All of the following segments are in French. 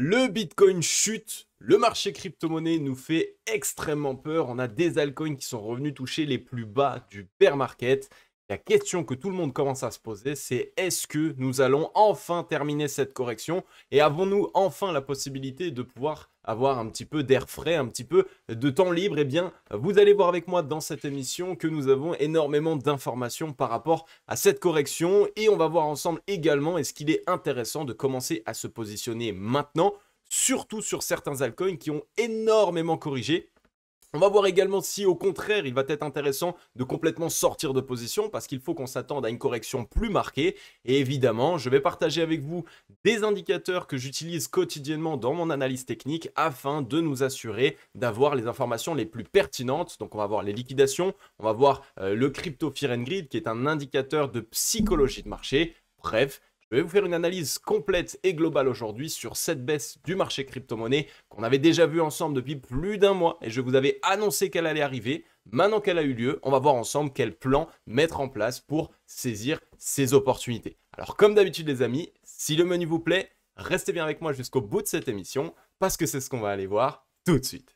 Le Bitcoin chute, le marché crypto-monnaie nous fait extrêmement peur. On a des altcoins qui sont revenus toucher les plus bas du bear market. La question que tout le monde commence à se poser, c'est est-ce que nous allons enfin terminer cette correction et avons-nous enfin la possibilité de pouvoir avoir un petit peu d'air frais, un petit peu de temps libre? Eh bien, vous allez voir avec moi dans cette émission que nous avons énormément d'informations par rapport à cette correction et on va voir ensemble également est-ce qu'il est intéressant de commencer à se positionner maintenant, surtout sur certains altcoins qui ont énormément corrigé. On va voir également si au contraire il va être intéressant de complètement sortir de position parce qu'il faut qu'on s'attende à une correction plus marquée. Et évidemment, je vais partager avec vous des indicateurs que j'utilise quotidiennement dans mon analyse technique afin de nous assurer d'avoir les informations les plus pertinentes. Donc on va voir les liquidations, on va voir le Crypto Fear and Greed qui est un indicateur de psychologie de marché. Bref, je vais vous faire une analyse complète et globale aujourd'hui sur cette baisse du marché crypto-monnaie qu'on avait déjà vu ensemble depuis plus d'un mois et je vous avais annoncé qu'elle allait arriver. Maintenant qu'elle a eu lieu, on va voir ensemble quel plan mettre en place pour saisir ces opportunités. Alors comme d'habitude les amis, si le menu vous plaît, restez bien avec moi jusqu'au bout de cette émission parce que c'est ce qu'on va aller voir tout de suite.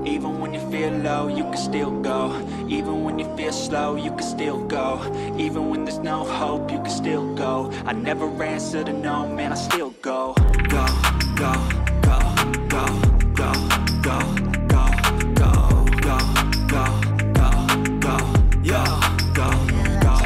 Even when you feel low, you can still go. Even when you feel slow, you can still go. Even when there's no hope, you can still go. I never answer to no, man, I still go. Go, go, go, go, go, go, go, go, go, go, go, go, yo, go, go,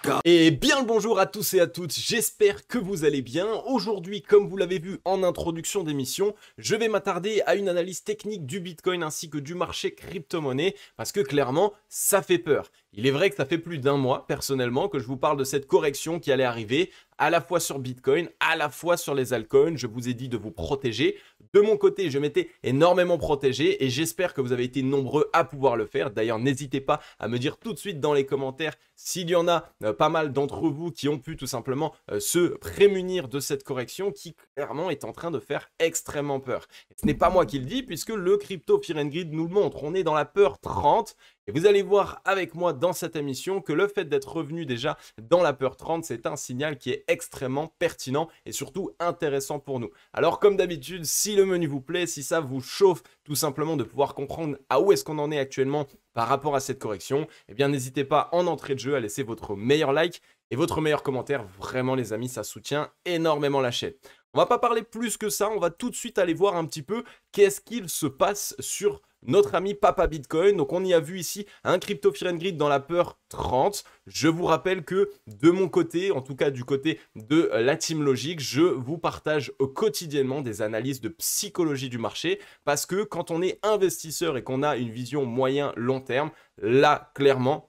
go. Et bien le bonjour à tous et à toutes, j'espère que vous allez bien. Aujourd'hui, comme vous l'avez vu en introduction d'émission, je vais m'attarder à une analyse technique du Bitcoin ainsi que du marché crypto-monnaie parce que clairement, ça fait peur. Il est vrai que ça fait plus d'un mois, personnellement, que je vous parle de cette correction qui allait arriver à la fois sur Bitcoin, à la fois sur les altcoins. Je vous ai dit de vous protéger. De mon côté, je m'étais énormément protégé et j'espère que vous avez été nombreux à pouvoir le faire. D'ailleurs, n'hésitez pas à me dire tout de suite dans les commentaires s'il y en a pas mal d'entre vous qui ont pu tout simplement se prémunir de cette correction qui clairement est en train de faire extrêmement peur. Et ce n'est pas moi qui le dis puisque le Crypto Fear and Greed nous le montre. On est dans la peur 30. Et vous allez voir avec moi dans cette émission que le fait d'être revenu déjà dans la peur 30, c'est un signal qui est extrêmement pertinent et surtout intéressant pour nous. Alors comme d'habitude, si le menu vous plaît, si ça vous chauffe tout simplement de pouvoir comprendre à où est-ce qu'on en est actuellement par rapport à cette correction, eh bien n'hésitez pas en entrée de jeu à laisser votre meilleur like et votre meilleur commentaire. Vraiment les amis, ça soutient énormément la chaîne. On va pas parler plus que ça, on va tout de suite aller voir un petit peu qu'est-ce qu'il se passe sur notre ami Papa Bitcoin. Donc on y a vu ici un Crypto Fear and Greed dans la peur 30. Je vous rappelle que de mon côté, en tout cas du côté de la Team Logic, je vous partage quotidiennement des analyses de psychologie du marché parce que quand on est investisseur et qu'on a une vision moyen-long terme, là clairement,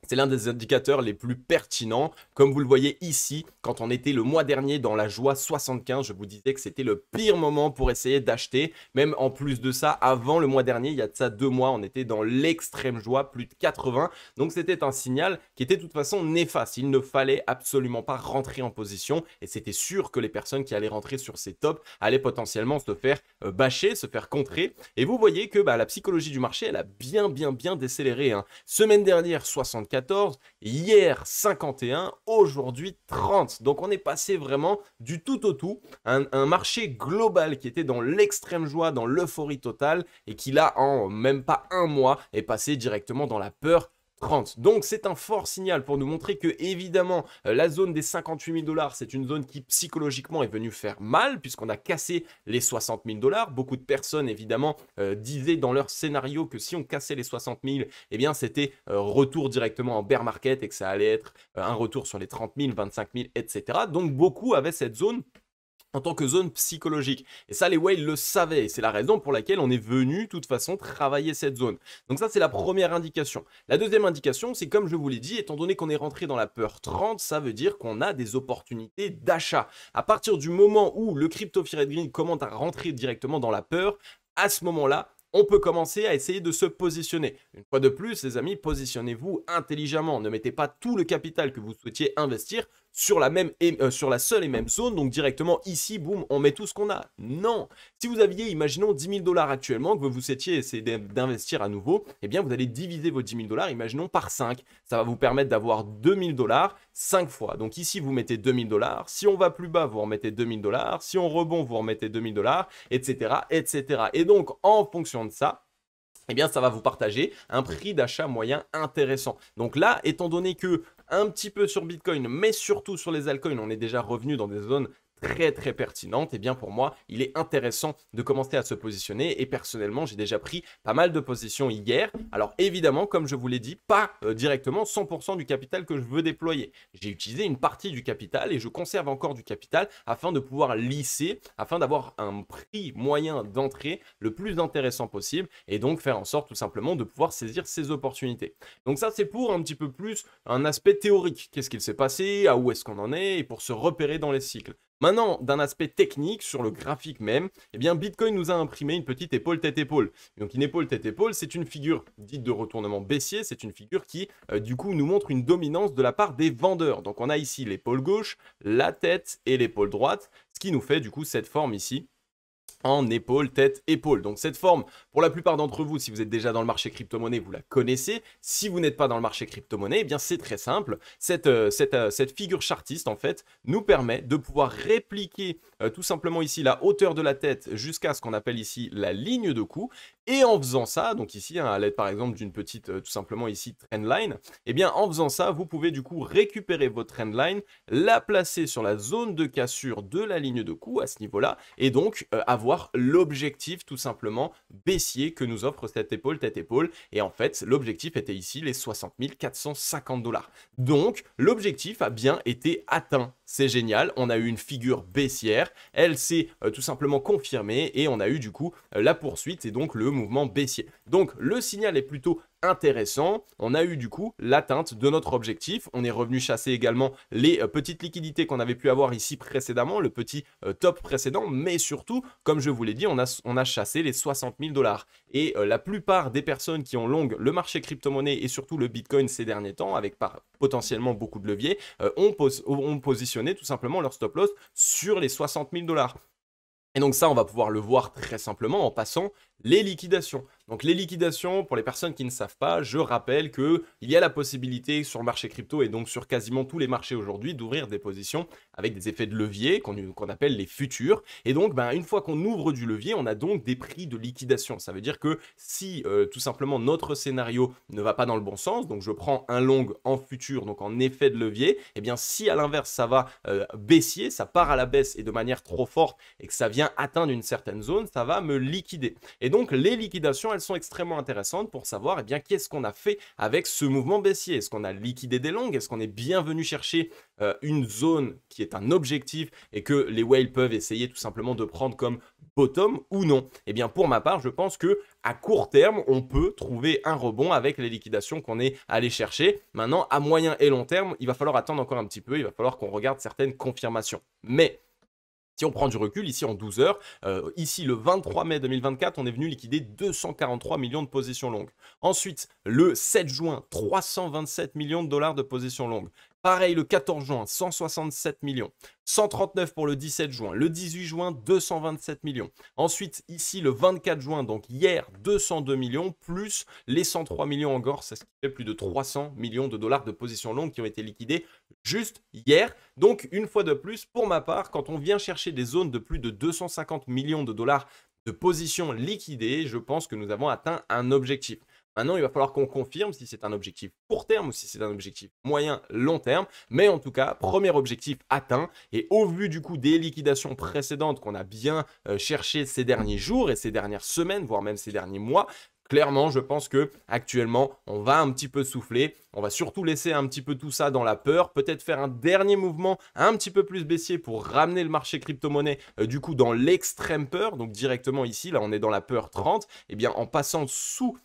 c'est l'un des indicateurs les plus pertinents. Comme vous le voyez ici, quand on était le mois dernier dans la joie 75, je vous disais que c'était le pire moment pour essayer d'acheter. Même en plus de ça, avant le mois dernier, il y a de ça 2 mois, on était dans l'extrême joie, plus de 80. Donc c'était un signal qui était de toute façon néfaste. Il ne fallait absolument pas rentrer en position et c'était sûr que les personnes qui allaient rentrer sur ces tops allaient potentiellement se faire bâcher, se faire contrer. Et vous voyez que la psychologie du marché, elle a bien décéléré. Semaine dernière, 64. Hier 51, aujourd'hui 30. Donc on est passé vraiment du tout au tout, un marché global qui était dans l'extrême joie, dans l'euphorie totale et qui là en même pas un mois est passé directement dans la peur 30. Donc c'est un fort signal pour nous montrer que évidemment la zone des 58 000 $, c'est une zone qui psychologiquement est venue faire mal puisqu'on a cassé les 60 000 $. Beaucoup de personnes évidemment disaient dans leur scénario que si on cassait les 60 000, eh bien c'était retour directement en bear market et que ça allait être un retour sur les 30 000, 25 000, etc. Donc beaucoup avaient cette zone en tant que zone psychologique. Et ça, les whales le savaient. Et c'est la raison pour laquelle on est venu, de toute façon, travailler cette zone. Donc ça, c'est la première indication. La deuxième indication, c'est comme je vous l'ai dit, étant donné qu'on est rentré dans la peur 30, ça veut dire qu'on a des opportunités d'achat. À partir du moment où le Crypto Fear and Greed commence à rentrer directement dans la peur, à ce moment-là, on peut commencer à essayer de se positionner. Une fois de plus, les amis, positionnez-vous intelligemment. Ne mettez pas tout le capital que vous souhaitiez investir sur sur la seule et même zone, donc directement ici, boum, on met tout ce qu'on a. Non. Si vous aviez, imaginons, 10 000 $ actuellement, que vous souhaitiez essayer d'investir à nouveau, eh bien, vous allez diviser vos 10 000 $, imaginons, par 5. Ça va vous permettre d'avoir 2 000 $ 5 fois. Donc ici, vous mettez 2 000 $. Si on va plus bas, vous remettez 2 000 $. Si on rebond, vous remettez 2 000 $, etc., etc. Et donc, en fonction de ça, eh bien, ça va vous partager un prix d'achat moyen intéressant. Donc là, étant donné que un petit peu sur Bitcoin, mais surtout sur les altcoins, on est déjà revenu dans des zones très pertinentes, et bien pour moi, il est intéressant de commencer à se positionner. Et personnellement, j'ai déjà pris pas mal de positions hier. Alors évidemment, comme je vous l'ai dit, pas directement 100% du capital que je veux déployer. J'ai utilisé une partie du capital et je conserve encore du capital afin de pouvoir lisser, afin d'avoir un prix moyen d'entrée le plus intéressant possible et donc faire en sorte tout simplement de pouvoir saisir ces opportunités. Donc ça, c'est pour un petit peu plus un aspect théorique. Qu'est-ce qu'il s'est passé, à où est-ce qu'on en est, et pour se repérer dans les cycles. Maintenant, d'un aspect technique, sur le graphique même, eh bien Bitcoin nous a imprimé une petite épaule tête-épaule. Donc une épaule tête-épaule, c'est une figure dite de retournement baissier, c'est une figure qui, du coup, nous montre une dominance de la part des vendeurs. Donc on a ici l'épaule gauche, la tête et l'épaule droite, ce qui nous fait du coup cette forme ici, en épaule, tête, épaule. Donc cette forme, pour la plupart d'entre vous, si vous êtes déjà dans le marché crypto-monnaie, vous la connaissez. Si vous n'êtes pas dans le marché crypto-monnaie, eh bien c'est très simple. Cette figure chartiste, en fait, nous permet de pouvoir répliquer tout simplement ici la hauteur de la tête jusqu'à ce qu'on appelle ici la ligne de coup. Et en faisant ça, donc ici, à l'aide par exemple d'une petite, tout simplement ici, trendline, eh bien en faisant ça, vous pouvez du coup récupérer votre trendline, la placer sur la zone de cassure de la ligne de coup à ce niveau-là, et donc avoir l'objectif tout simplement baissier que nous offre cette épaule tête-épaule. Et en fait, l'objectif était ici les 60 450 $. Donc, l'objectif a bien été atteint. C'est génial, on a eu une figure baissière, elle s'est tout simplement confirmée et on a eu du coup la poursuite et donc le mouvement baissier. Donc, le signal est plutôt intéressant. On a eu du coup l'atteinte de notre objectif. On est revenu chasser également les petites liquidités qu'on avait pu avoir ici précédemment, le petit top précédent, mais surtout, comme je vous l'ai dit, on a chassé les 60 000 $. Et la plupart des personnes qui ont long le marché crypto-monnaie et surtout le Bitcoin ces derniers temps, avec potentiellement beaucoup de leviers, ont positionné tout simplement leur stop loss sur les 60 000 $. Et donc ça, on va pouvoir le voir très simplement en passant les liquidations. Donc les liquidations, pour les personnes qui ne savent pas, je rappelle qu'il y a la possibilité sur le marché crypto et donc sur quasiment tous les marchés aujourd'hui d'ouvrir des positions avec des effets de levier qu'on appelle les futurs. Et donc une fois qu'on ouvre du levier, on a donc des prix de liquidation. Ça veut dire que si tout simplement notre scénario ne va pas dans le bon sens, donc je prends un long en futur, donc en effet de levier, et bien si à l'inverse ça va baissier, ça part à la baisse et de manière trop forte et que ça vient atteindre une certaine zone, ça va me liquider. Et donc les liquidations, elles sont extrêmement intéressantes pour savoir eh bien qu'est-ce qu'on a fait avec ce mouvement baissier. Est-ce qu'on a liquidé des longues? Est-ce qu'on est bien venu chercher une zone qui est un objectif et que les whales peuvent essayer tout simplement de prendre comme bottom ou non? Eh bien pour ma part, je pense que à court terme, on peut trouver un rebond avec les liquidations qu'on est allé chercher. Maintenant, à moyen et long terme, il va falloir attendre encore un petit peu, il va falloir qu'on regarde certaines confirmations. Mais si on prend du recul, ici en 12 heures, ici le 23 mai 2024, on est venu liquider 243 millions de positions longues. Ensuite, le 7 juin, 327 millions de dollars de positions longues. Pareil, le 14 juin, 167 millions. 139 pour le 17 juin. Le 18 juin, 227 millions. Ensuite, ici, le 24 juin, donc hier, 202 millions, plus les 103 millions encore. C'est ce qui fait plus de 300 millions de dollars de positions longues qui ont été liquidées juste hier. Donc, une fois de plus, pour ma part, quand on vient chercher des zones de plus de 250 millions de dollars de positions liquidées, je pense que nous avons atteint un objectif. Maintenant, il va falloir qu'on confirme si c'est un objectif court terme ou si c'est un objectif moyen, long terme. Mais en tout cas, premier objectif atteint. Et au vu du coup des liquidations précédentes qu'on a bien cherché ces derniers jours et ces dernières semaines, voire même ces derniers mois, clairement, je pense que actuellement, on va un petit peu souffler. On va surtout laisser un petit peu tout ça dans la peur. Peut-être faire un dernier mouvement un petit peu plus baissier pour ramener le marché crypto-monnaie du coup dans l'extrême peur. Donc directement ici, là, on est dans la peur 30. Eh bien, en passant sous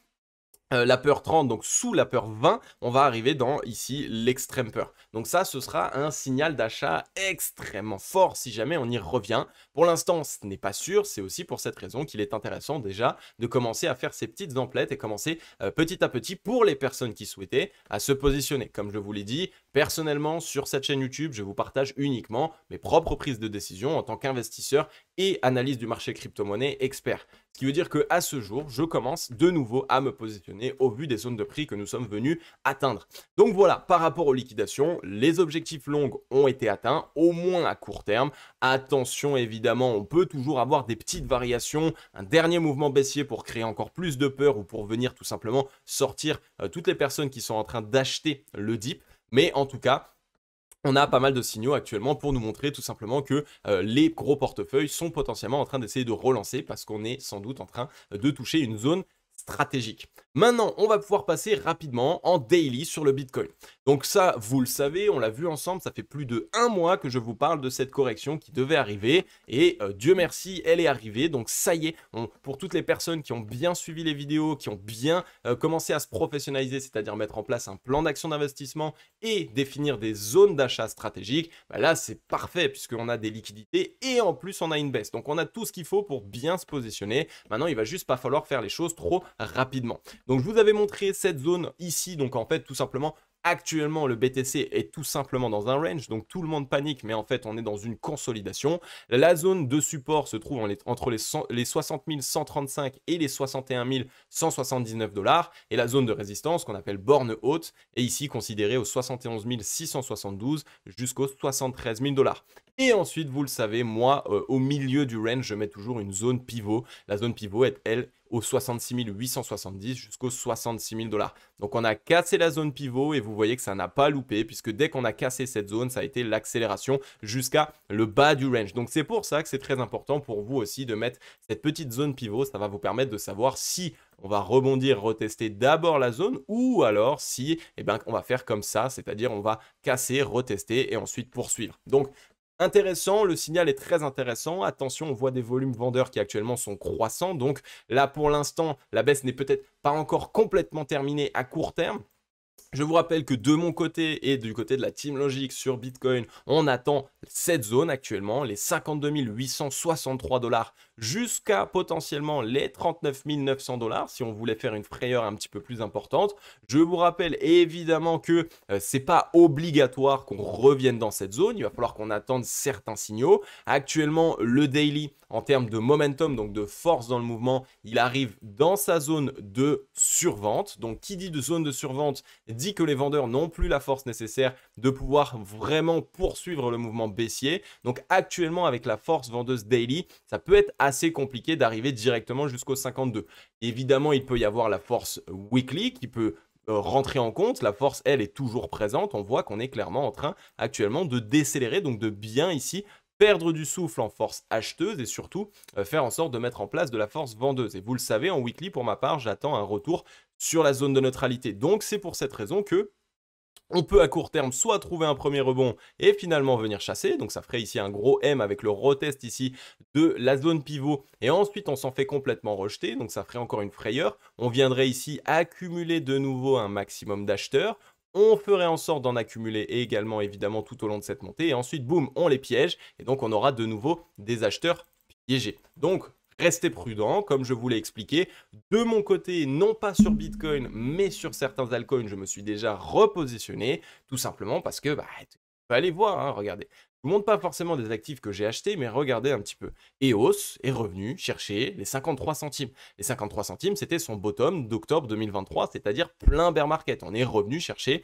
la peur 30, donc sous la peur 20, on va arriver dans ici l'extrême peur. Donc ça, ce sera un signal d'achat extrêmement fort si jamais on y revient. Pour l'instant, ce n'est pas sûr, c'est aussi pour cette raison qu'il est intéressant déjà de commencer à faire ces petites emplettes et commencer petit à petit pour les personnes qui souhaitaient à se positionner. Comme je vous l'ai dit, personnellement sur cette chaîne YouTube, je vous partage uniquement mes propres prises de décision en tant qu'investisseur et analyse du marché crypto-monnaie expert. Ce qui veut dire qu'à ce jour, je commence de nouveau à me positionner au vu des zones de prix que nous sommes venus atteindre. Donc voilà, par rapport aux liquidations, les objectifs longs ont été atteints, au moins à court terme. Attention évidemment, on peut toujours avoir des petites variations, un dernier mouvement baissier pour créer encore plus de peur ou pour venir tout simplement sortir toutes les personnes qui sont en train d'acheter le dip. Mais en tout cas, on a pas mal de signaux actuellement pour nous montrer tout simplement que les gros portefeuilles sont potentiellement en train d'essayer de relancer parce qu'on est sans doute en train de toucher une zone stratégique. Maintenant, on va pouvoir passer rapidement en daily sur le Bitcoin. Donc ça, vous le savez, on l'a vu ensemble, ça fait plus de 1 mois que je vous parle de cette correction qui devait arriver et Dieu merci, elle est arrivée. Donc ça y est, pour toutes les personnes qui ont bien suivi les vidéos, qui ont bien commencé à se professionnaliser, c'est-à-dire mettre en place un plan d'action d'investissement et définir des zones d'achat stratégiques, bah là c'est parfait puisqu'on a des liquidités et en plus on a une baisse. Donc on a tout ce qu'il faut pour bien se positionner. Maintenant, il va juste pas falloir faire les choses trop rapidement. Donc je vous avais montré cette zone ici, donc en fait tout simplement actuellement le BTC est tout simplement dans un range, donc tout le monde panique, mais en fait on est dans une consolidation. La zone de support se trouve entre les 60 135 et les 61 179 $, et la zone de résistance qu'on appelle borne haute est ici considérée aux 71 672 jusqu'aux 73 000 $. Et ensuite, vous le savez, moi, au milieu du range, je mets toujours une zone pivot. La zone pivot est, elle, aux 66 870 jusqu'aux 66 000 $. Donc on a cassé la zone pivot et vous voyez que ça n'a pas loupé puisque dès qu'on a cassé cette zone, ça a été l'accélération jusqu'à le bas du range. Donc c'est pour ça que c'est très important pour vous aussi de mettre cette petite zone pivot. Ça va vous permettre de savoir si on va rebondir, retester d'abord la zone ou alors si on va faire comme ça, c'est-à-dire on va casser, retester et ensuite poursuivre. Donc intéressant, le signal est très intéressant. Attention, on voit des volumes vendeurs qui actuellement sont croissants. Donc là, pour l'instant, la baisse n'est peut-être pas encore complètement terminée à court terme. Je vous rappelle que de mon côté et du côté de la Team Logic sur Bitcoin, on attend cette zone actuellement, les 52 863 $ jusqu'à potentiellement les 39 900 $ si on voulait faire une frayeur un petit peu plus importante. Je vous rappelle évidemment que c'est pas obligatoire qu'on revienne dans cette zone, il va falloir qu'on attende certains signaux. Actuellement, le daily en termes de momentum, donc de force dans le mouvement, il arrive dans sa zone de survente. Donc qui dit de zone de survente dit que les vendeurs n'ont plus la force nécessaire de pouvoir vraiment poursuivre le mouvement baissier. Donc actuellement avec la force vendeuse daily, ça peut être assez compliqué d'arriver directement jusqu'au 52. Évidemment, il peut y avoir la force weekly qui peut rentrer en compte. La force, elle, est toujours présente. On voit qu'on est clairement en train actuellement de décélérer, donc de bien ici perdre du souffle en force acheteuse et surtout faire en sorte de mettre en place de la force vendeuse. Et vous le savez, en weekly, pour ma part, j'attends un retour sur la zone de neutralité. Donc, c'est pour cette raison que on peut à court terme soit trouver un premier rebond et finalement venir chasser. Donc, ça ferait ici un gros M avec le retest ici de la zone pivot. Et ensuite, on s'en fait complètement rejeter. Donc, ça ferait encore une frayeur. On viendrait ici accumuler de nouveau un maximum d'acheteurs. On ferait en sorte d'en accumuler également évidemment tout au long de cette montée et ensuite boum, on les piège et donc on aura de nouveau des acheteurs piégés. Donc restez prudents, comme je vous l'ai expliqué. De mon côté, non pas sur Bitcoin, mais sur certains altcoins, je me suis déjà repositionné, tout simplement parce que, tu peux aller voir, hein, regardez. Je ne vous montre pas forcément des actifs que j'ai achetés, mais regardez un petit peu. EOS est revenu chercher les 53 centimes. Les 53 centimes, c'était son bottom d'octobre 2023, c'est-à-dire plein bear market. On est revenu chercher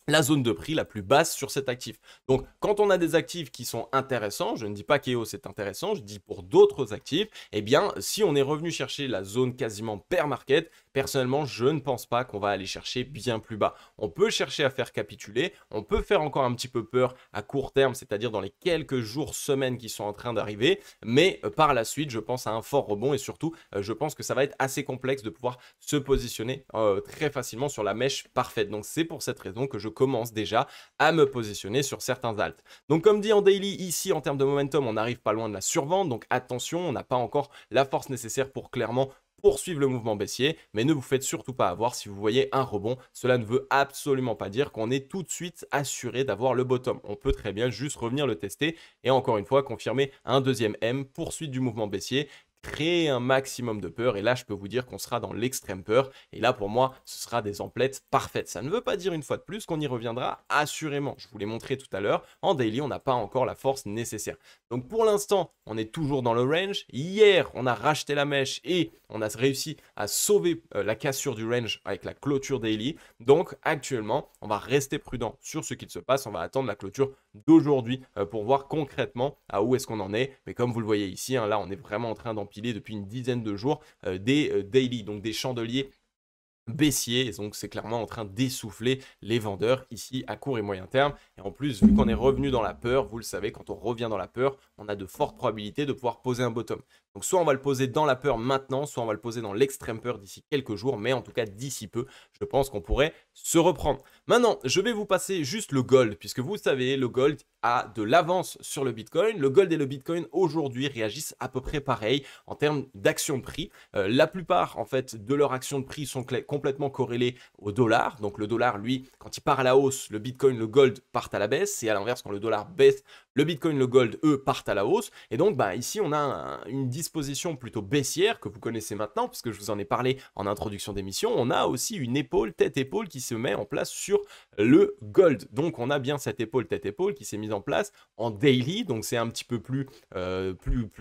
la zone de prix la plus basse sur cet actif. Donc, quand on a des actifs qui sont intéressants, je ne dis pas qu'EOS est intéressant, je dis pour d'autres actifs, eh bien, si on est revenu chercher la zone quasiment bear market, personnellement, je ne pense pas qu'on va aller chercher bien plus bas. On peut chercher à faire capituler, on peut faire encore un petit peu peur à court terme, c'est-à-dire dans les quelques jours, semaines qui sont en train d'arriver, mais par la suite, je pense à un fort rebond et surtout, je pense que ça va être assez complexe de pouvoir se positionner très facilement sur la mèche parfaite. Donc, c'est pour cette raison que je commence déjà à me positionner sur certains alts. Donc, comme dit en daily, ici, en termes de momentum, on n'arrive pas loin de la survente, donc attention, on n'a pas encore la force nécessaire pour clairement poursuivre le mouvement baissier, mais ne vous faites surtout pas avoir si vous voyez un rebond. Cela ne veut absolument pas dire qu'on est tout de suite assuré d'avoir le bottom. On peut très bien juste revenir le tester et encore une fois confirmer un deuxième M, poursuite du mouvement baissier, créer un maximum de peur et là je peux vous dire qu'on sera dans l'extrême peur et là pour moi ce sera des emplettes parfaites. Ça ne veut pas dire une fois de plus qu'on y reviendra assurément, je vous l'ai montré tout à l'heure, en daily on n'a pas encore la force nécessaire. Donc pour l'instant on est toujours dans le range, hier on a racheté la mèche et on a réussi à sauver la cassure du range avec la clôture daily, donc actuellement on va rester prudent sur ce qu'il se passe, on va attendre la clôture d'aujourd'hui pour voir concrètement à où est-ce qu'on en est, mais comme vous le voyez ici, hein, là on est vraiment en train d'empiler depuis une dizaine de jours des daily, donc des chandeliers baissier, donc c'est clairement en train d'essouffler les vendeurs ici à court et moyen terme. Et en plus, vu qu'on est revenu dans la peur, vous le savez, quand on revient dans la peur, on a de fortes probabilités de pouvoir poser un bottom. Donc soit on va le poser dans la peur maintenant, soit on va le poser dans l'extrême peur d'ici quelques jours, mais en tout cas d'ici peu, je pense qu'on pourrait se reprendre. Maintenant, je vais vous passer juste le gold, puisque vous savez, le gold a de l'avance sur le Bitcoin. Le gold et le Bitcoin aujourd'hui réagissent à peu près pareil en termes d'action de prix. La plupart en fait de leurs actions de prix sont complètement corrélées au dollar. Donc le dollar, lui, quand il part à la hausse, le Bitcoin, le gold partent à la baisse. Et à l'inverse, quand le dollar baisse, le Bitcoin, le gold, eux, partent à la hausse. Et donc ici, on a une disposition plutôt baissière que vous connaissez maintenant, puisque je vous en ai parlé en introduction d'émission. On a aussi une épaule, tête-épaule qui se met en place sur le gold. Donc on a bien cette épaule, tête-épaule qui s'est mise en place en daily, donc c'est un petit peu plus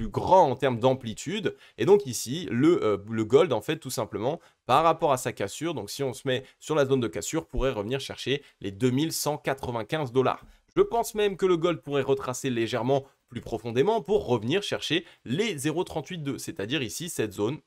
grand en termes d'amplitude. Et donc ici, le gold, en fait, tout simplement, par rapport à sa cassure, donc si on se met sur la zone de cassure, pourrait revenir chercher les 2195 $. Je pense même que le gold pourrait retracer légèrement plus profondément pour revenir chercher les 0,382, c'est-à-dire ici cette zone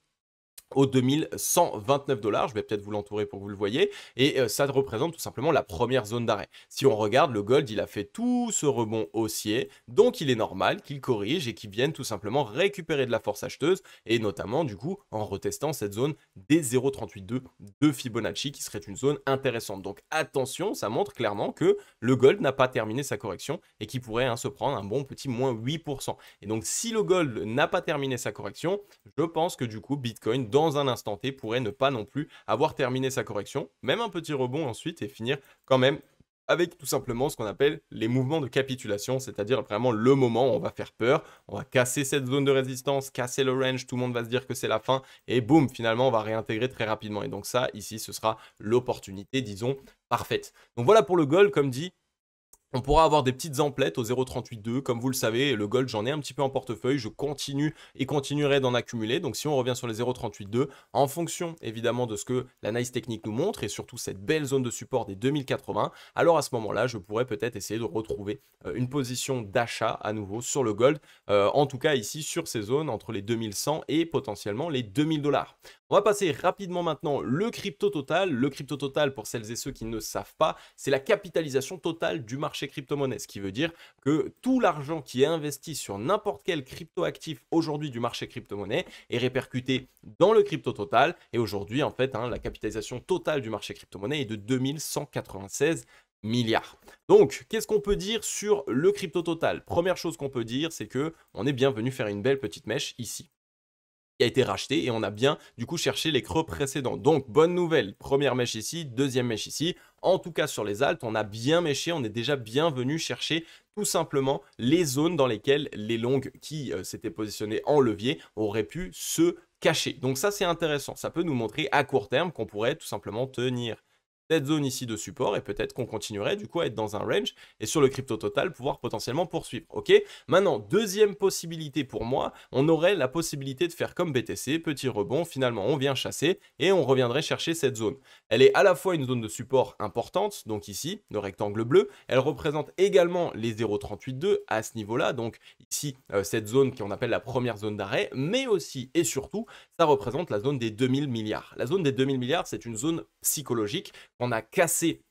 aux 2129 $. Je vais peut-être vous l'entourer pour que vous le voyez. Et ça représente tout simplement la première zone d'arrêt. Si on regarde, le gold, il a fait tout ce rebond haussier. Donc, il est normal qu'il corrige et qu'il vienne tout simplement récupérer de la force acheteuse. Et notamment, du coup, en retestant cette zone des 0,382 de Fibonacci, qui serait une zone intéressante. Donc, attention, ça montre clairement que le gold n'a pas terminé sa correction et qu'il pourrait se prendre un bon petit moins 8%. Et donc, si le gold n'a pas terminé sa correction, je pense que du coup, Bitcoin, dans un instant T, pourrait ne pas non plus avoir terminé sa correction, même un petit rebond ensuite et finir quand même avec tout simplement ce qu'on appelle les mouvements de capitulation, c'est-à-dire vraiment le moment où on va faire peur, on va casser cette zone de résistance, casser le range, tout le monde va se dire que c'est la fin, et boum, finalement on va réintégrer très rapidement. Et donc ça, ici, ce sera l'opportunité, disons, parfaite. Donc voilà pour le gold, comme dit. On pourra avoir des petites emplettes au 0,382. Comme vous le savez, le gold, j'en ai un petit peu en portefeuille. Je continue et continuerai d'en accumuler. Donc, si on revient sur les 0,382, en fonction évidemment de ce que l'analyse technique nous montre et surtout cette belle zone de support des 2080, alors à ce moment-là, je pourrais peut-être essayer de retrouver une position d'achat à nouveau sur le gold. En tout cas, ici, sur ces zones entre les 2100 et potentiellement les 2000 $. On va passer rapidement maintenant le crypto total. Le crypto total, pour celles et ceux qui ne savent pas, c'est la capitalisation totale du marché crypto-monnaie. Ce qui veut dire que tout l'argent qui est investi sur n'importe quel crypto-actif aujourd'hui du marché crypto-monnaie est répercuté dans le crypto total. Et aujourd'hui, en fait, la capitalisation totale du marché crypto-monnaie est de 2196 milliards. Donc, qu'est-ce qu'on peut dire sur le crypto total? Première chose qu'on peut dire, c'est que on est bien venu faire une belle petite mèche ici, qui a été racheté et on a bien du coup cherché les creux précédents. Donc bonne nouvelle, première mèche ici, deuxième mèche ici. En tout cas sur les alts, on a bien méché, on est déjà bien venu chercher tout simplement les zones dans lesquelles les longues qui s'étaient positionnées en levier auraient pu se cacher. Donc ça c'est intéressant, ça peut nous montrer à court terme qu'on pourrait tout simplement tenir cette zone ici de support et peut-être qu'on continuerait du coup à être dans un range et sur le crypto total pouvoir potentiellement poursuivre. Ok, maintenant deuxième possibilité pour moi, on aurait la possibilité de faire comme BTC, petit rebond, finalement on vient chasser et on reviendrait chercher cette zone. Elle est à la fois une zone de support importante, donc ici le rectangle bleu, elle représente également les 0,382 à ce niveau-là, donc ici cette zone qu'on appelle la première zone d'arrêt, mais aussi et surtout ça représente la zone des 2000 milliards. La zone des 2000 milliards, c'est une zone psychologique qu'on a cassée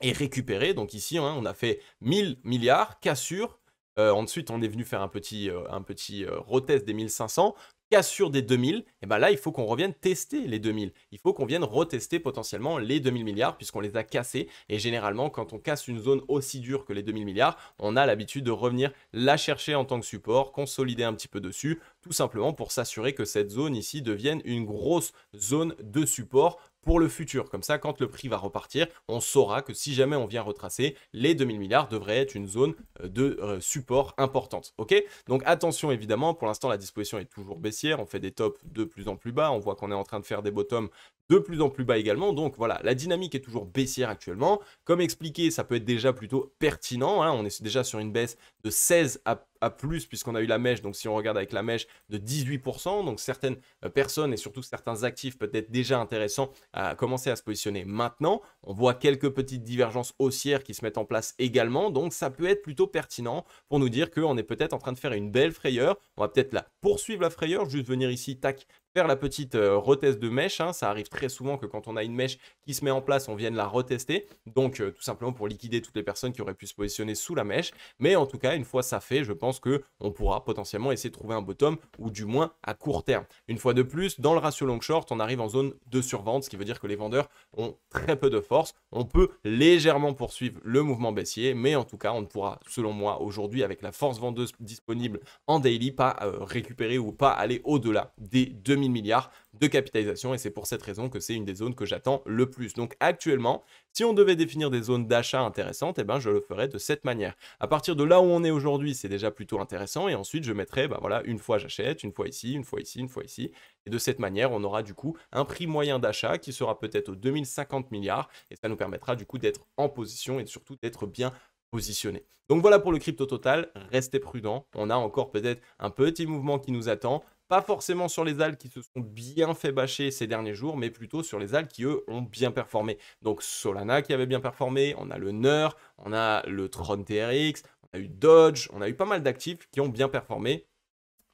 et récupérée. Donc ici, on a fait 1000 milliards, cassure. Ensuite, on est venu faire un petit retest des 1500. cassure des 2000, et ben là, il faut qu'on revienne tester les 2000. Il faut qu'on vienne retester potentiellement les 2000 milliards puisqu'on les a cassés. Et généralement, quand on casse une zone aussi dure que les 2000 milliards, on a l'habitude de revenir la chercher en tant que support, consolider un petit peu dessus, tout simplement pour s'assurer que cette zone ici devienne une grosse zone de support pour le futur. Comme ça, quand le prix va repartir, on saura que si jamais on vient retracer, les 2000 milliards devraient être une zone de support importante. Ok? Donc attention évidemment, pour l'instant la disposition est toujours baissière, on fait des tops de plus en plus bas, on voit qu'on est en train de faire des bottoms de plus en plus bas également. Donc voilà, la dynamique est toujours baissière actuellement. Comme expliqué, ça peut être déjà plutôt pertinent, hein. On est déjà sur une baisse de 16 à plus puisqu'on a eu la mèche. Donc si on regarde avec la mèche de 18%, donc certaines personnes et surtout certains actifs peut être déjà intéressants à commencer à se positionner maintenant. On voit quelques petites divergences haussières qui se mettent en place également. Donc ça peut être plutôt pertinent pour nous dire qu'on est peut-être en train de faire une belle frayeur. On va peut-être la poursuivre la frayeur, juste venir ici, tac, faire la petite retest de mèche, hein. Ça arrive très souvent que quand on a une mèche qui se met en place, on vienne la retester. Donc tout simplement pour liquider toutes les personnes qui auraient pu se positionner sous la mèche. Mais en tout cas, une fois ça fait, je pense qu'on pourra potentiellement essayer de trouver un bottom ou du moins à court terme. Une fois de plus, dans le ratio long short, on arrive en zone de survente, ce qui veut dire que les vendeurs ont très peu de force. On peut légèrement poursuivre le mouvement baissier, mais en tout cas, on ne pourra, selon moi, aujourd'hui, avec la force vendeuse disponible en daily, pas récupérer ou pas aller au-delà des 2000 milliards de capitalisation. Et c'est pour cette raison que c'est une des zones que j'attends le plus. Donc actuellement, si on devait définir des zones d'achat intéressantes, eh ben, je le ferais de cette manière. À partir de là où on est aujourd'hui, c'est déjà plutôt intéressant. Et ensuite, je mettrai, bah voilà, une fois j'achète, une fois ici, une fois ici, une fois ici. Et de cette manière, on aura du coup un prix moyen d'achat qui sera peut-être aux 2050 milliards. Et ça nous permettra du coup d'être en position et surtout d'être bien positionné. Donc voilà pour le crypto total, restez prudent. On a encore peut-être un petit mouvement qui nous attend. Pas forcément sur les ALG qui se sont bien fait bâcher ces derniers jours, mais plutôt sur les ALG qui, eux, ont bien performé. Donc Solana qui avait bien performé, on a le NER, on a le Tron TRX, on a eu Dodge, on a eu pas mal d'actifs qui ont bien performé.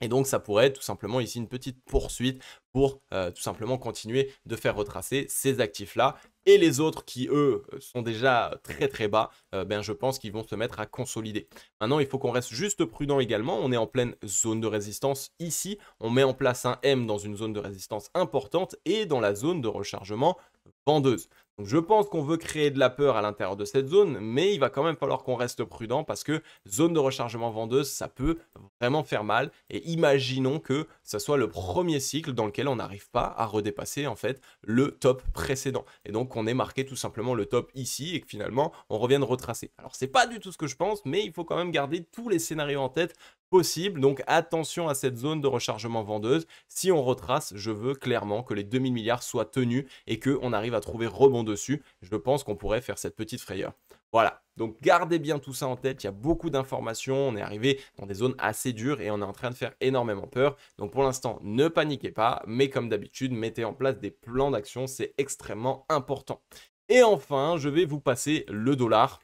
Et donc, ça pourrait être tout simplement ici une petite poursuite pour tout simplement continuer de faire retracer ces actifs-là. Et les autres qui, eux, sont déjà très très bas, ben, je pense qu'ils vont se mettre à consolider. Maintenant, il faut qu'on reste juste prudent également. On est en pleine zone de résistance ici. On met en place un M dans une zone de résistance importante et dans la zone de rechargement vendeuse. Donc je pense qu'on veut créer de la peur à l'intérieur de cette zone, mais il va quand même falloir qu'on reste prudent parce que zone de rechargement vendeuse, ça peut vraiment faire mal. Et imaginons que ce soit le premier cycle dans lequel on n'arrive pas à redépasser en fait le top précédent. Et donc on ait marqué tout simplement le top ici et que finalement on revienne retracer. Alors c'est pas du tout ce que je pense, mais il faut quand même garder tous les scénarios en tête possible. Donc attention à cette zone de rechargement vendeuse. Si on retrace, je veux clairement que les 2000 milliards soient tenus et qu'on arrive à trouver rebond dessus. Je pense qu'on pourrait faire cette petite frayeur. Voilà, donc gardez bien tout ça en tête, il y a beaucoup d'informations, on est arrivé dans des zones assez dures et on est en train de faire énormément peur. Donc pour l'instant, ne paniquez pas, mais comme d'habitude, mettez en place des plans d'action, c'est extrêmement important. Et enfin, je vais vous passer le dollar.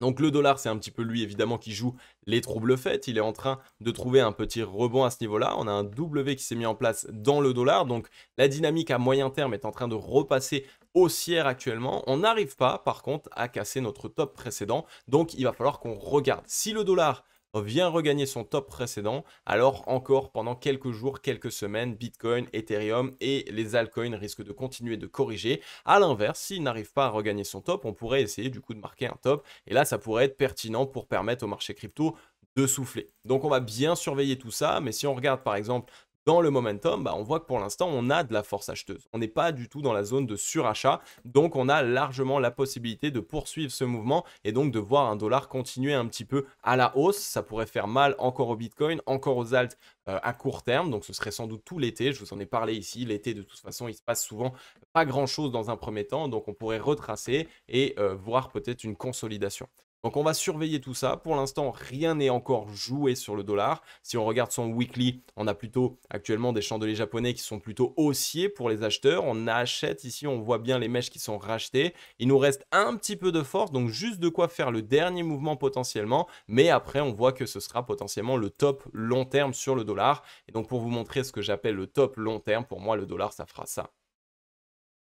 Donc le dollar, c'est un petit peu lui évidemment qui joue les troubles faits. Il est en train de trouver un petit rebond à ce niveau-là. On a un W qui s'est mis en place dans le dollar. Donc la dynamique à moyen terme est en train de repasser haussière actuellement. On n'arrive pas par contre à casser notre top précédent. Donc il va falloir qu'on regarde. Si le dollar vient regagner son top précédent, alors encore pendant quelques jours, quelques semaines, Bitcoin, Ethereum et les altcoins risquent de continuer de corriger. À l'inverse, s'il n'arrive pas à regagner son top, on pourrait essayer du coup de marquer un top et là ça pourrait être pertinent pour permettre au marché crypto de souffler. Donc on va bien surveiller tout ça, mais si on regarde par exemple dans le momentum, bah, on voit que pour l'instant, on a de la force acheteuse. On n'est pas du tout dans la zone de surachat. Donc, on a largement la possibilité de poursuivre ce mouvement et donc de voir un dollar continuer un petit peu à la hausse. Ça pourrait faire mal encore au Bitcoin, encore aux alts à court terme. Donc, ce serait sans doute tout l'été. Je vous en ai parlé ici. L'été, de toute façon, il se passe souvent pas grand-chose dans un premier temps. Donc, on pourrait retracer et voir peut-être une consolidation. Donc on va surveiller tout ça. Pour l'instant, rien n'est encore joué sur le dollar. Si on regarde son weekly, on a plutôt actuellement des chandeliers japonais qui sont plutôt haussiers pour les acheteurs. On achète ici, on voit bien les mèches qui sont rachetées. Il nous reste un petit peu de force, donc juste de quoi faire le dernier mouvement potentiellement. Mais après, on voit que ce sera potentiellement le top long terme sur le dollar. Et donc pour vous montrer ce que j'appelle le top long terme, pour moi, le dollar, ça fera ça.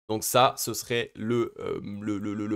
Donc ça, ce serait le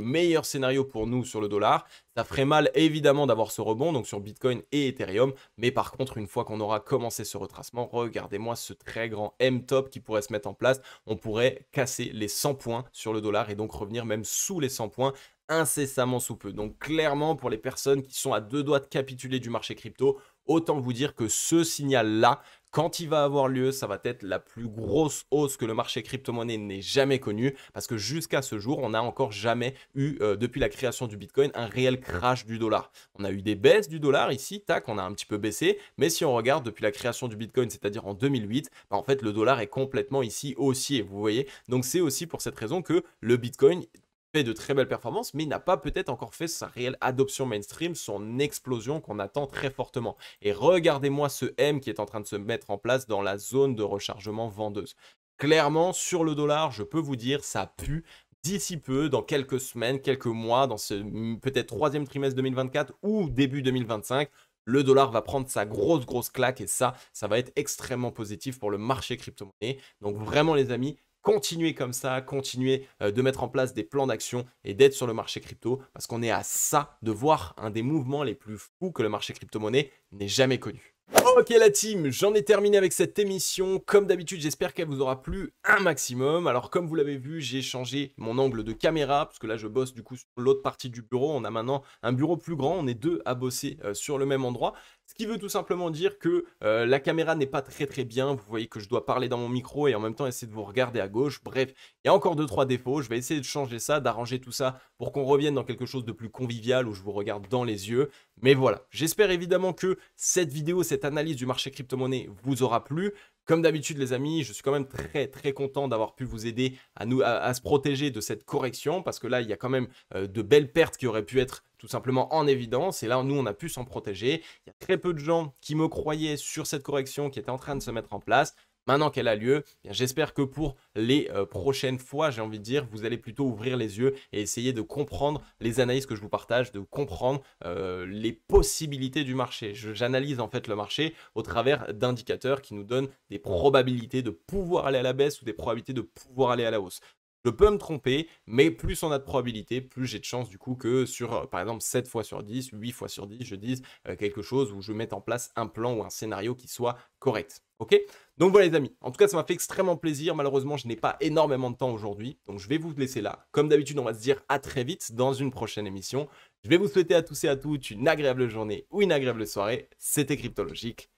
meilleur scénario pour nous sur le dollar. Ça ferait mal évidemment d'avoir ce rebond, donc sur Bitcoin et Ethereum. Mais par contre, une fois qu'on aura commencé ce retracement, regardez-moi ce très grand M-top qui pourrait se mettre en place. On pourrait casser les 100 points sur le dollar et donc revenir même sous les 100 points incessamment sous peu. Donc clairement, pour les personnes qui sont à deux doigts de capituler du marché crypto, autant vous dire que ce signal-là, quand il va avoir lieu, ça va être la plus grosse hausse que le marché crypto-monnaie n'ait jamais connue, parce que jusqu'à ce jour, on n'a encore jamais eu, depuis la création du Bitcoin, un réel crash du dollar. On a eu des baisses du dollar ici, tac, on a un petit peu baissé, mais si on regarde depuis la création du Bitcoin, c'est-à-dire en 2008, bah en fait, le dollar est complètement ici haussier, vous voyez. Donc c'est aussi pour cette raison que le Bitcoin fait de très belles performances, mais il n'a pas peut-être encore fait sa réelle adoption mainstream, son explosion qu'on attend très fortement. Et regardez-moi ce M qui est en train de se mettre en place dans la zone de rechargement vendeuse. Clairement, sur le dollar, je peux vous dire, ça pue. D'ici peu, dans quelques semaines, quelques mois, dans ce peut-être troisième trimestre 2024 ou début 2025, le dollar va prendre sa grosse claque et ça va être extrêmement positif pour le marché crypto-monnaie. Donc vraiment les amis, continuez comme ça, continuez de mettre en place des plans d'action et d'être sur le marché crypto parce qu'on est à ça de voir un des mouvements les plus fous que le marché crypto-monnaie n'ait jamais connu. Ok la team, j'en ai terminé avec cette émission. Comme d'habitude, j'espère qu'elle vous aura plu un maximum. Alors comme vous l'avez vu, j'ai changé mon angle de caméra parce que là je bosse du coup sur l'autre partie du bureau. On a maintenant un bureau plus grand, on est deux à bosser sur le même endroit. Ce qui veut tout simplement dire que la caméra n'est pas très bien. Vous voyez que je dois parler dans mon micro et en même temps essayer de vous regarder à gauche. Bref, il y a encore 2-3 défauts. Je vais essayer de changer ça, d'arranger tout ça pour qu'on revienne dans quelque chose de plus convivial où je vous regarde dans les yeux. Mais voilà, j'espère évidemment que cette vidéo, cette analyse du marché crypto-monnaie vous aura plu. Comme d'habitude les amis, je suis quand même très content d'avoir pu vous aider à se protéger de cette correction parce que là, il y a quand même de belles pertes qui auraient pu être tout simplement en évidence et là, nous, on a pu s'en protéger. Il y a très peu de gens qui me croyaient sur cette correction qui était en train de se mettre en place. Maintenant qu'elle a lieu, j'espère que pour les prochaines fois, j'ai envie de dire, vous allez plutôt ouvrir les yeux et essayer de comprendre les analyses que je vous partage, de comprendre les possibilités du marché. J'analyse en fait le marché au travers d'indicateurs qui nous donnent des probabilités de pouvoir aller à la baisse ou des probabilités de pouvoir aller à la hausse. Je peux me tromper, mais plus on a de probabilités, plus j'ai de chances du coup que sur, par exemple, 7 fois sur 10, 8 fois sur 10, je dise quelque chose où je mette en place un plan ou un scénario qui soit correct. Ok? Donc voilà les amis, en tout cas ça m'a fait extrêmement plaisir. Malheureusement, je n'ai pas énormément de temps aujourd'hui, donc je vais vous laisser là. Comme d'habitude, on va se dire à très vite dans une prochaine émission. Je vais vous souhaiter à tous et à toutes une agréable journée ou une agréable soirée. C'était Cryptologique.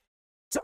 Ciao!